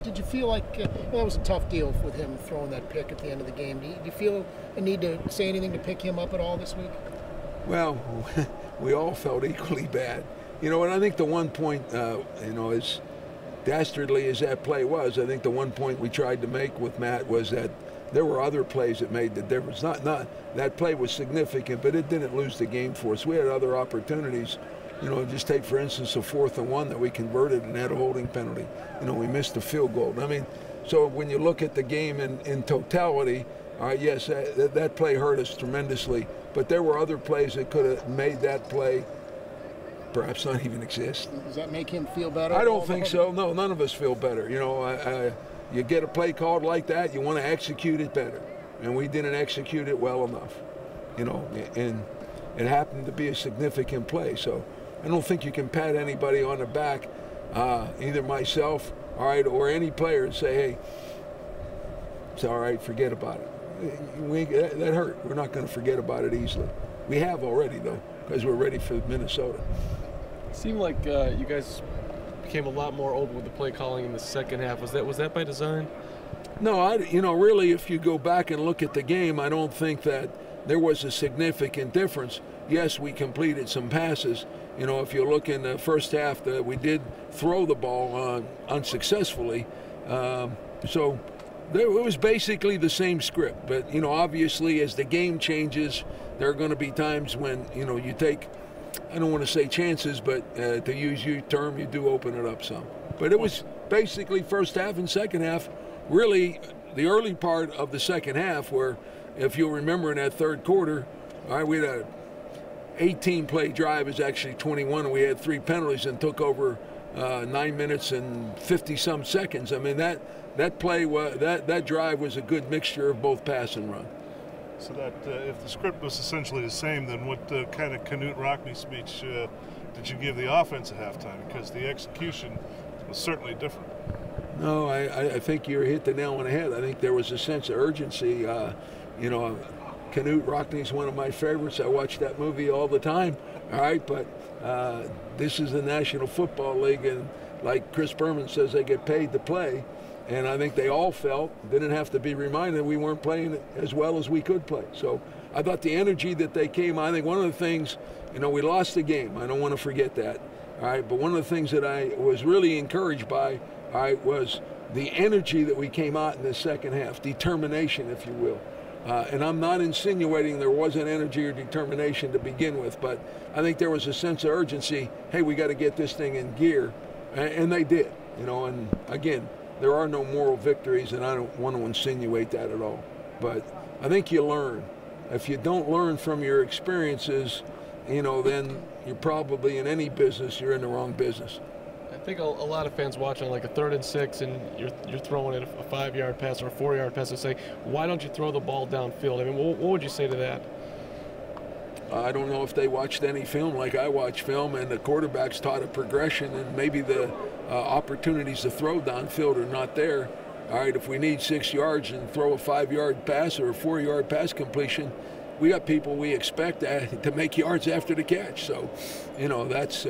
Did you feel like that was a tough deal with him throwing that pick at the end of the game? Do you feel a need to say anything to pick him up at all this week? Well, we all felt equally bad. You know, and I think the one point, you know, as dastardly as that play was, I think the one point we tried to make with Matt was that there were other plays that made the difference. Not that play was significant, but it didn't lose the game for us. We had other opportunities. You know, just take, for instance, a 4th and 1 that we converted and had a holding penalty. You know, we missed a field goal. I mean, so when you look at the game in totality, all right, yes, that play hurt us tremendously, but there were other plays that could have made that play perhaps not even exist. Does that make him feel better? I don't think so. No, none of us feel better. You know, you get a play called like that, you want to execute it better, and we didn't execute it well enough. You know, and it happened to be a significant play, so I don't think you can pat anybody on the back, either myself, all right, or any player, and say, hey, it's all right, forget about it. That hurt. We're not going to forget about it easily. We have already, though, because we're ready for Minnesota. It seemed like you guys became a lot more open with the play calling in the second half. Was that by design? No, you know, really, if you go back and look at the game, I don't think that there was a significant difference. Yes, we completed some passes. You know, if you look in the first half, we did throw the ball unsuccessfully. So it was basically the same script. But, you know, obviously as the game changes, there are going to be times when, you know, you take, I don't want to say chances, but to use your term, you do open it up some. But it was basically first half and second half, really the early part of the second half where, if you'll remember in that third quarter, all right, we had a 18-play drive, is actually 21, and we had 3 penalties and took over 9 minutes and 50-some seconds. I mean, that play, that drive was a good mixture of both pass and run. So that if the script was essentially the same, then what kind of Knute Rockne speech did you give the offense at halftime? Because the execution was certainly different. No, I think you hit the nail on the head. I think there was a sense of urgency. You know, Knute Rockne is one of my favorites. I watch that movie all the time. All right, but this is the National Football League, and like Chris Berman says, they get paid to play. And I think they all felt, didn't have to be reminded, we weren't playing as well as we could play. So I thought the energy that they came, I think one of the things, you know, we lost the game. I don't want to forget that. All right, but one of the things that I was really encouraged by, all right, was the energy that we came out in the second half, determination, if you will. And I'm not insinuating there wasn't energy or determination to begin with, but I think there was a sense of urgency. Hey, we got to get this thing in gear, and they did. You know, and again, there are no moral victories, and I don't want to insinuate that at all. But I think you learn. If you don't learn from your experiences, you know, then you're probably in any business, you're in the wrong business. I think a lot of fans watching like a 3rd and 6 and you're throwing it a 5-yard pass or a 4-yard pass and say, why don't you throw the ball downfield? I mean, what would you say to that? I don't know if they watched any film like I watch film, and the quarterback's taught a progression, and maybe the opportunities to throw downfield are not there. All right, if we need 6 yards and throw a 5-yard pass or a 4-yard pass completion, we got people we expect to make yards after the catch. So, you know, that's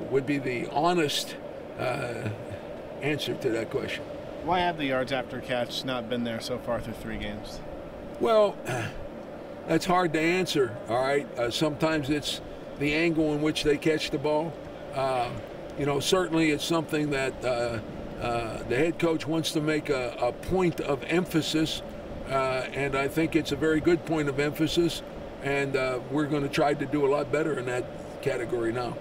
would be the honest answer to that question. Why have the yards after catch not been there so far through 3 games? Well, that's hard to answer, all right? Sometimes it's the angle in which they catch the ball. You know, certainly it's something that the head coach wants to make a point of emphasis, and I think it's a very good point of emphasis, and we're going to try to do a lot better in that category now.